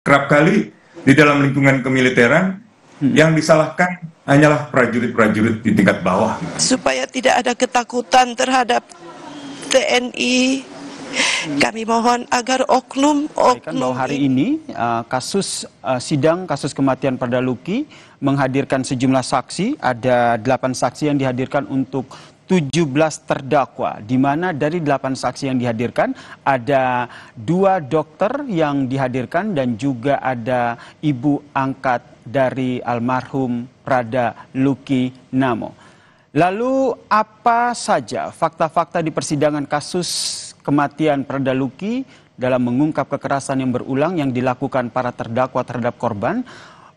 Kerap kali di dalam lingkungan kemiliteran yang disalahkan hanyalah prajurit-prajurit di tingkat bawah. Supaya tidak ada ketakutan terhadap TNI, kami mohon agar oknum bahwa hari ini sidang kasus kematian Prada Luki menghadirkan sejumlah saksi. Ada 8 saksi yang dihadirkan untuk 17 terdakwa, di mana dari 8 saksi yang dihadirkan ada 2 dokter yang dihadirkan dan juga ada ibu angkat dari almarhum Prada Luki Namo. Lalu apa saja fakta-fakta di persidangan kasus kematian Prada Luki dalam mengungkap kekerasan yang berulang yang dilakukan para terdakwa terhadap korban?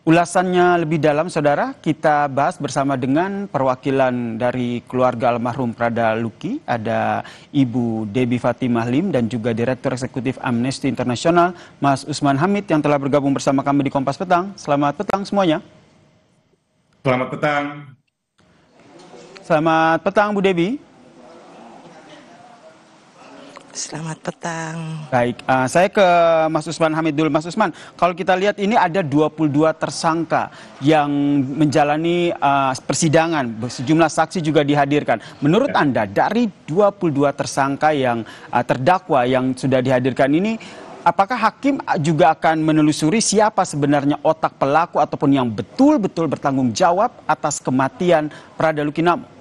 Ulasannya lebih dalam, saudara, kita bahas bersama dengan perwakilan dari keluarga almarhum Prada Luki. Ada Ibu Debbie Fatimah Lim dan juga Direktur Eksekutif Amnesty International, Mas Usman Hamid, yang telah bergabung bersama kami di Kompas Petang. Selamat petang semuanya. Selamat petang. Selamat petang, Bu Debbie. Selamat petang. Baik, saya ke Mas Usman Hamid dulu. Mas Usman, kalau kita lihat ini ada 22 tersangka yang menjalani persidangan, sejumlah saksi juga dihadirkan. Menurut Anda, dari 22 tersangka yang terdakwa yang sudah dihadirkan ini, apakah hakim juga akan menelusuri siapa sebenarnya otak pelaku ataupun yang betul-betul bertanggung jawab atas kematian Prada Luki Namo?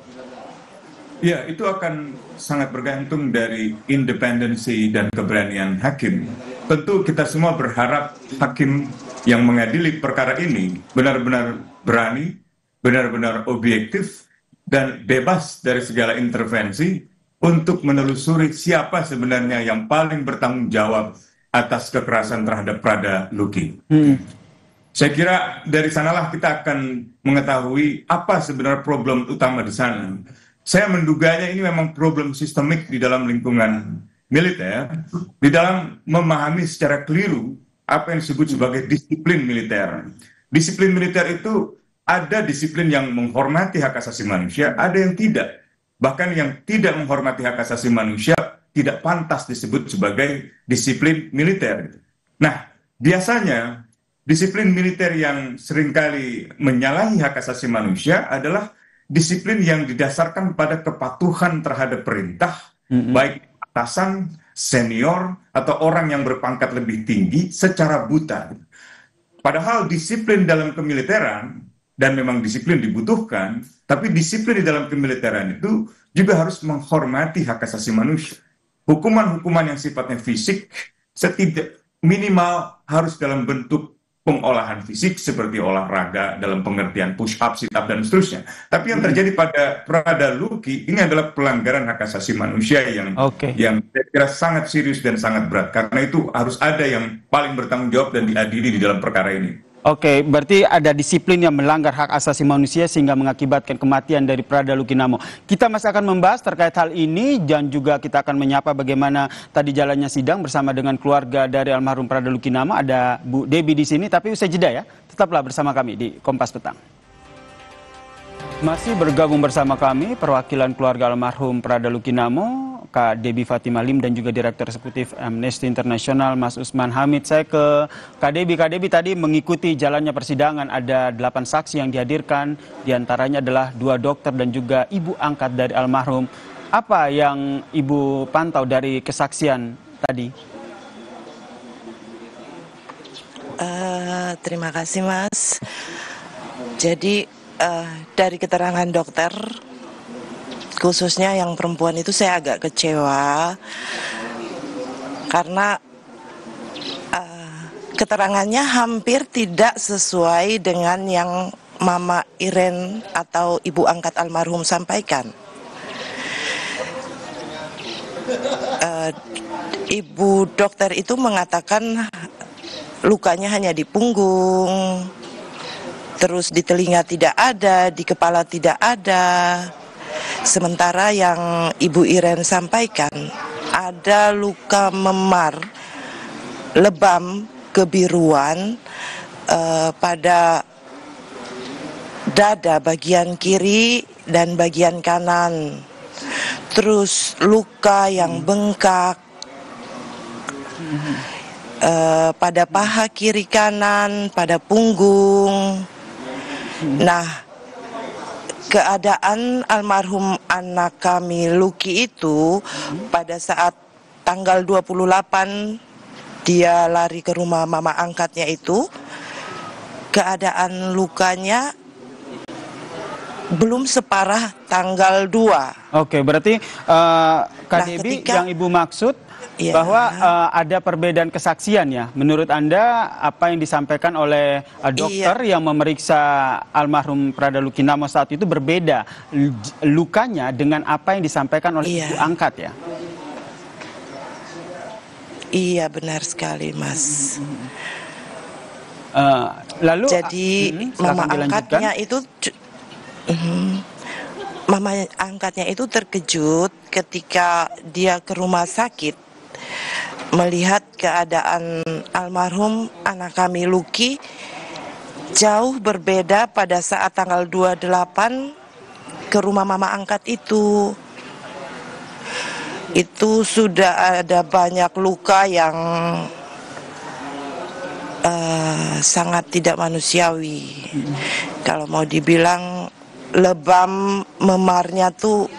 Ya, itu akan sangat bergantung dari independensi dan keberanian hakim. Tentu kita semua berharap hakim yang mengadili perkara ini benar-benar berani, benar-benar objektif, dan bebas dari segala intervensi untuk menelusuri siapa sebenarnya yang paling bertanggung jawab atas kekerasan terhadap Prada Luki. Saya kira dari sanalah kita akan mengetahui apa sebenarnya problem utama di sana. Saya menduganya ini memang problem sistemik di dalam lingkungan militer, di dalam memahami secara keliru apa yang disebut sebagai disiplin militer. Disiplin militer itu ada disiplin yang menghormati hak asasi manusia, ada yang tidak. Bahkan yang tidak menghormati hak asasi manusia tidak pantas disebut sebagai disiplin militer. Nah, biasanya disiplin militer yang seringkali menyalahi hak asasi manusia adalah disiplin yang didasarkan pada kepatuhan terhadap perintah, baik atasan, senior, atau orang yang berpangkat lebih tinggi secara buta. Padahal disiplin dalam kemiliteran, dan memang disiplin dibutuhkan, tapi disiplin di dalam kemiliteran itu juga harus menghormati hak asasi manusia. Hukuman-hukuman yang sifatnya fisik, minimal harus dalam bentuk pengolahan fisik seperti olahraga dalam pengertian push up, sit up, dan seterusnya. Tapi yang terjadi pada Prada Luki ini adalah pelanggaran hak asasi manusia yang saya kira sangat serius dan sangat berat. Karena itu harus ada yang paling bertanggung jawab dan diadili di dalam perkara ini. Oke, berarti ada disiplin yang melanggar hak asasi manusia sehingga mengakibatkan kematian dari Prada Luki Namo. Kita masih akan membahas terkait hal ini dan juga kita akan menyapa bagaimana tadi jalannya sidang bersama dengan keluarga dari almarhum Prada Luki Namo. Ada Bu Debbie di sini, tapi usai jeda ya. Tetaplah bersama kami di Kompas Petang. Masih bergabung bersama kami perwakilan keluarga almarhum Prada Luki Namo, Kak Debbie Fatimah Lim dan juga Direktur Eksekutif Amnesty International, Mas Usman Hamid. Saya ke Kak Debbie. Kak Debbie tadi mengikuti jalannya persidangan, ada 8 saksi yang dihadirkan, diantaranya adalah 2 dokter dan juga ibu angkat dari almarhum. Apa yang Ibu pantau dari kesaksian tadi? Terima kasih, Mas. Jadi dari keterangan dokter, khususnya yang perempuan itu saya agak kecewa karena keterangannya hampir tidak sesuai dengan yang Mama Iren atau ibu angkat almarhum sampaikan. Ibu dokter itu mengatakan lukanya hanya di punggung, terus di telinga tidak ada, di kepala tidak ada. Sementara yang Ibu Iren sampaikan ada luka memar, lebam, kebiruan pada dada bagian kiri dan bagian kanan. Terus luka yang bengkak. pada paha kiri kanan, pada punggung. Nah, keadaan almarhum anak kami Lucky itu pada saat tanggal 28 dia lari ke rumah mama angkatnya itu, keadaan lukanya belum separah tanggal 2. Oke, berarti Kak Debbie yang Ibu maksud bahwa ada perbedaan kesaksian ya. Menurut Anda apa yang disampaikan oleh dokter yang memeriksa almarhum Prada Lucky Namo saat itu berbeda lukanya dengan apa yang disampaikan oleh ibu angkat ya? Iya, benar sekali, Mas. Lalu jadi mama angkatnya itu mama angkatnya itu terkejut ketika dia ke rumah sakit melihat keadaan almarhum anak kami Lucky jauh berbeda pada saat tanggal 28 ke rumah mama angkat itu. Itu sudah ada banyak luka yang sangat tidak manusiawi. Kalau mau dibilang lebam memarnya tuh,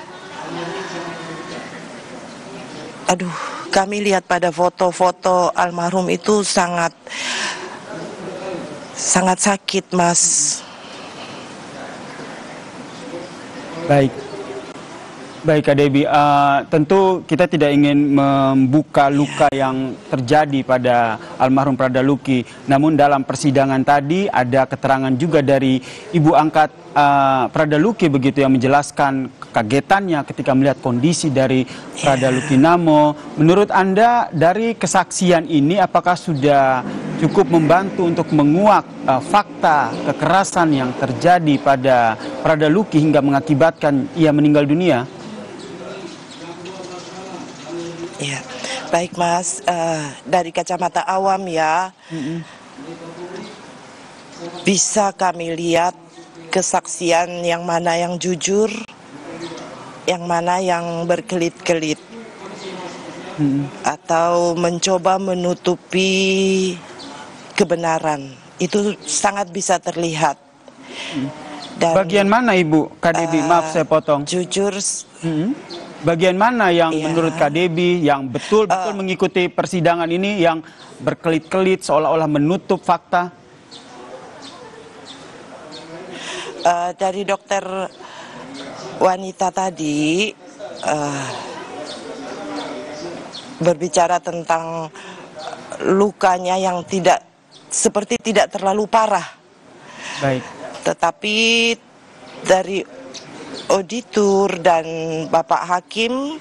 aduh, kami lihat pada foto-foto almarhum itu sangat sakit, Mas. Baik Kak Debbie, tentu kita tidak ingin membuka luka yang terjadi pada almarhum Prada Lucky. Namun dalam persidangan tadi ada keterangan juga dari ibu angkat Prada Lucky begitu yang menjelaskan kekagetannya ketika melihat kondisi dari Prada Lucky Namo. Menurut Anda dari kesaksian ini apakah sudah cukup membantu untuk menguak fakta kekerasan yang terjadi pada Prada Lucky hingga mengakibatkan ia meninggal dunia? Ya, baik Mas, dari kacamata awam ya, bisa kami lihat kesaksian yang mana yang jujur, yang mana yang berkelit-kelit, atau mencoba menutupi kebenaran, itu sangat bisa terlihat. Dan, bagian mana Ibu, Kak Debbie? Maaf saya potong. Jujur. Bagian mana yang menurut Kak Debbie yang betul-betul mengikuti persidangan ini yang berkelit-kelit seolah-olah menutup fakta? Dari dokter wanita tadi berbicara tentang lukanya yang seperti tidak terlalu parah. Baik. Tetapi dari auditor dan Bapak Hakim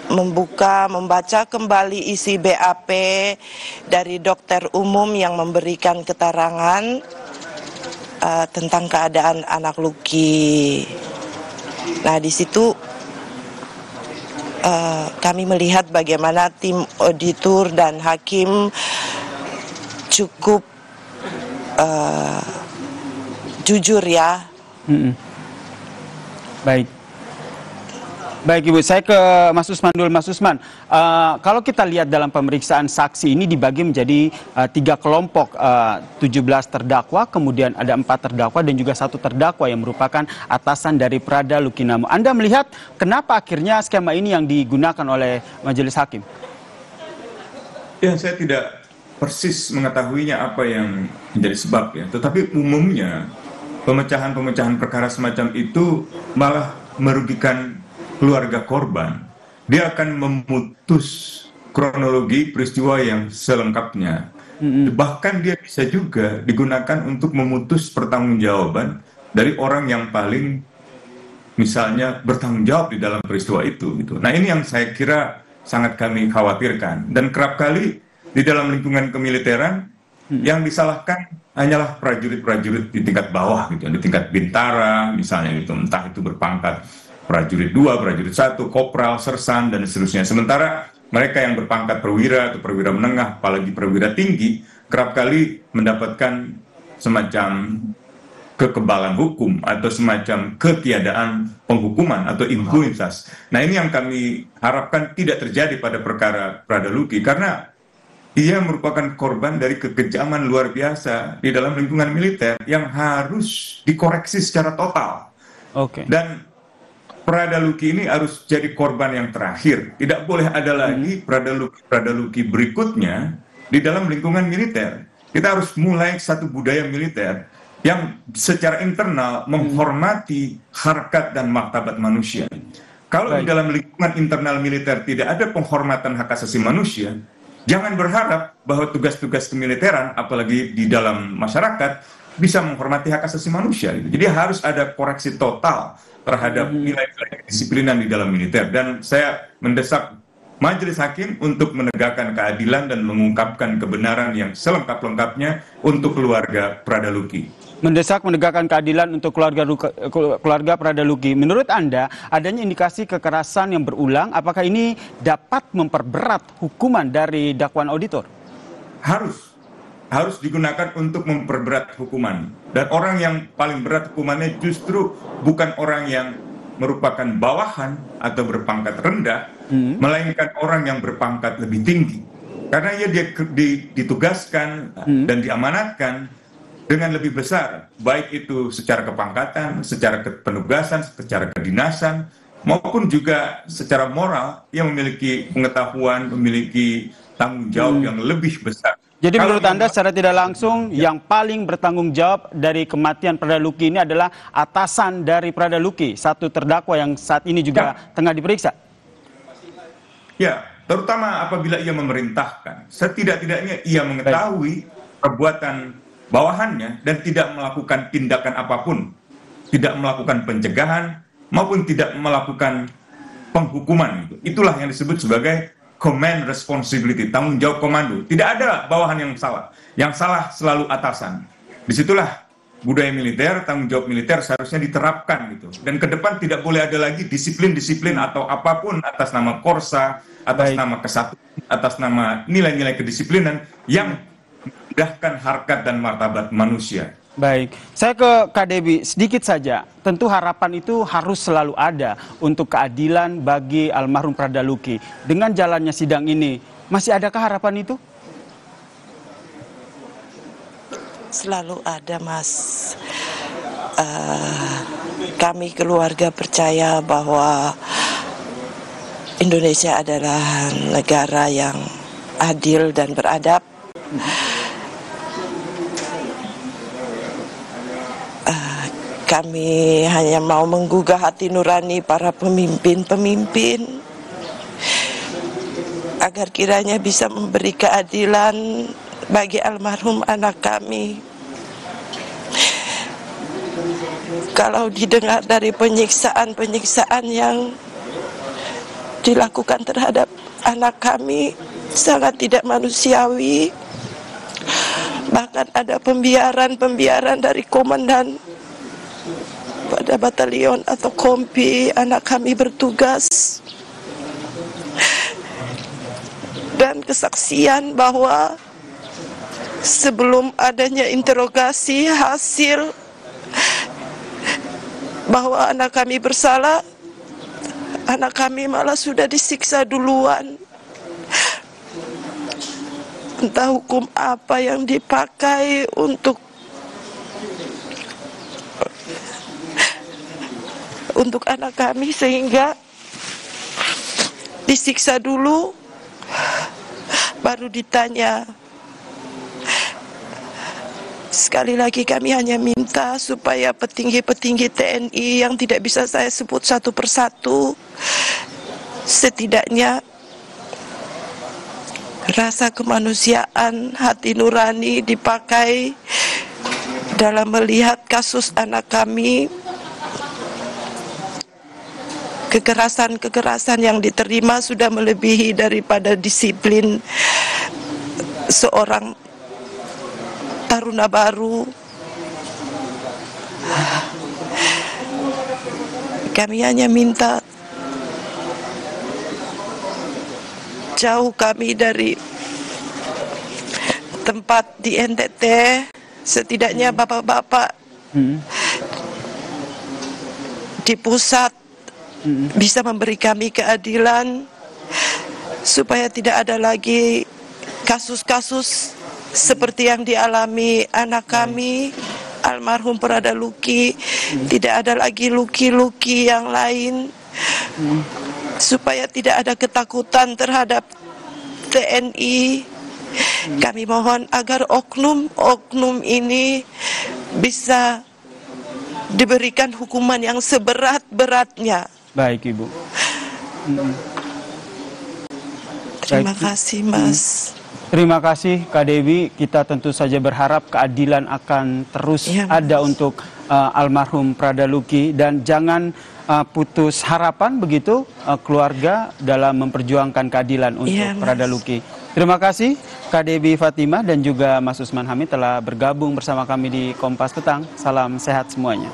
membaca kembali isi BAP dari dokter umum yang memberikan keterangan tentang keadaan anak Lucky. Nah, di situ kami melihat bagaimana tim auditor dan hakim cukup jujur ya. Baik Ibu, saya ke Mas Usman dulu. Mas Usman, kalau kita lihat dalam pemeriksaan saksi ini dibagi menjadi 3 kelompok, 17 terdakwa, kemudian ada 4 terdakwa dan juga 1 terdakwa yang merupakan atasan dari Prada Lucky Namo. Anda melihat kenapa akhirnya skema ini yang digunakan oleh majelis hakim? Ya, saya tidak persis mengetahuinya apa yang menjadi sebab ya, tetapi umumnya pemecahan-pemecahan perkara semacam itu malah merugikan keluarga korban. Dia akan memutus kronologi peristiwa yang selengkapnya. Bahkan dia bisa juga digunakan untuk memutus pertanggungjawaban dari orang yang paling misalnya bertanggung jawab di dalam peristiwa itu. Gitu. Nah, ini yang saya kira sangat kami khawatirkan. Dan kerap kali di dalam lingkungan kemiliteran yang disalahkan hanyalah prajurit-prajurit di tingkat bawah gitu, di tingkat bintara misalnya gitu, entah itu berpangkat prajurit 2, prajurit 1, kopral, sersan dan seterusnya. Sementara mereka yang berpangkat perwira atau perwira menengah, apalagi perwira tinggi, kerap kali mendapatkan semacam kekebalan hukum atau semacam ketiadaan penghukuman atau impunitas. Nah, ini yang kami harapkan tidak terjadi pada perkara Prada Lucky, karena ia merupakan korban dari kekejaman luar biasa di dalam lingkungan militer yang harus dikoreksi secara total. Oke. Dan Prada Luki ini harus jadi korban yang terakhir. Tidak boleh ada lagi Prada Luki berikutnya di dalam lingkungan militer. Kita harus mulai satu budaya militer yang secara internal menghormati harkat dan martabat manusia. Kalau di dalam lingkungan internal militer tidak ada penghormatan hak asasi manusia, jangan berharap bahwa tugas-tugas kemiliteran, apalagi di dalam masyarakat, bisa menghormati hak asasi manusia. Jadi harus ada koreksi total terhadap nilai-nilai kedisiplinan di dalam militer. Dan saya mendesak Majelis Hakim untuk menegakkan keadilan dan mengungkapkan kebenaran yang selengkap-lengkapnya untuk keluarga Prada Luki. Mendesak menegakkan keadilan untuk keluarga Prada Luki. Menurut Anda, adanya indikasi kekerasan yang berulang, apakah ini dapat memperberat hukuman dari dakwaan auditor? Harus digunakan untuk memperberat hukuman. Dan orang yang paling berat hukumannya justru bukan orang yang merupakan bawahan atau berpangkat rendah, melainkan orang yang berpangkat lebih tinggi. Karena ia ditugaskan dan diamanatkan dengan lebih besar, baik itu secara kepangkatan, secara penugasan, secara kedinasan, maupun juga secara moral, yang memiliki pengetahuan, memiliki tanggung jawab yang lebih besar. Jadi menurut Anda secara tidak langsung yang paling bertanggung jawab dari kematian Prada Luki ini adalah atasan dari Prada Luki, satu terdakwa yang saat ini juga tengah diperiksa? Ya, terutama apabila ia memerintahkan. Setidak-tidaknya ia mengetahui perbuatan bawahannya dan tidak melakukan tindakan apapun, tidak melakukan pencegahan maupun tidak melakukan penghukuman. Itulah yang disebut sebagai command responsibility, tanggung jawab komando. Tidak ada bawahan yang salah. Yang salah selalu atasan. Disitulah budaya militer, tanggung jawab militer seharusnya diterapkan gitu. Dan ke depan tidak boleh ada lagi disiplin-disiplin atau apapun atas nama korsa, atas nama kesatuan, atas nama nilai-nilai kedisiplinan yang memudahkan harkat dan martabat manusia. Baik, saya ke Kak Debbie, sedikit saja. Tentu harapan itu harus selalu ada untuk keadilan bagi almarhum Prada Luki. Dengan jalannya sidang ini, masih adakah harapan itu? Selalu ada, Mas. Kami keluarga percaya bahwa Indonesia adalah negara yang adil dan beradab. Kami hanya mau menggugah hati nurani para pemimpin-pemimpin agar kiranya bisa memberi keadilan bagi almarhum anak kami. Kalau didengar dari penyiksaan-penyiksaan yang dilakukan terhadap anak kami sangat tidak manusiawi. Bahkan ada pembiaran dari komandan pada batalion atau kompi anak kami bertugas, dan kesaksian bahwa sebelum adanya interogasi hasil bahwa anak kami bersalah, anak kami malah sudah disiksa duluan. Entah hukum apa yang dipakai untuk anak kami sehingga disiksa dulu baru ditanya. Sekali lagi kami hanya minta supaya petinggi-petinggi TNI yang tidak bisa saya sebut satu persatu, setidaknya rasa kemanusiaan, hati nurani dipakai dalam melihat kasus anak kami. Kekerasan-kekerasan yang diterima sudah melebihi daripada disiplin seorang taruna baru. Kami hanya minta jauh kami dari tempat di NTT, setidaknya bapak-bapak di pusat bisa memberi kami keadilan supaya tidak ada lagi kasus-kasus seperti yang dialami anak kami almarhum Prada Luki, tidak ada lagi Luki-Luki yang lain, supaya tidak ada ketakutan terhadap TNI. Kami mohon agar oknum-oknum ini bisa diberikan hukuman yang seberat-beratnya. Baik, Ibu. Terima kasih, Mas. Terima kasih, Kak Dewi. Kita tentu saja berharap keadilan akan terus ada untuk almarhum Prada Luki, dan jangan putus harapan begitu keluarga dalam memperjuangkan keadilan untuk Prada Luki. Terima kasih Kak Dewi Fatimah dan juga Mas Usman Hamid telah bergabung bersama kami di Kompas Petang. Salam sehat semuanya.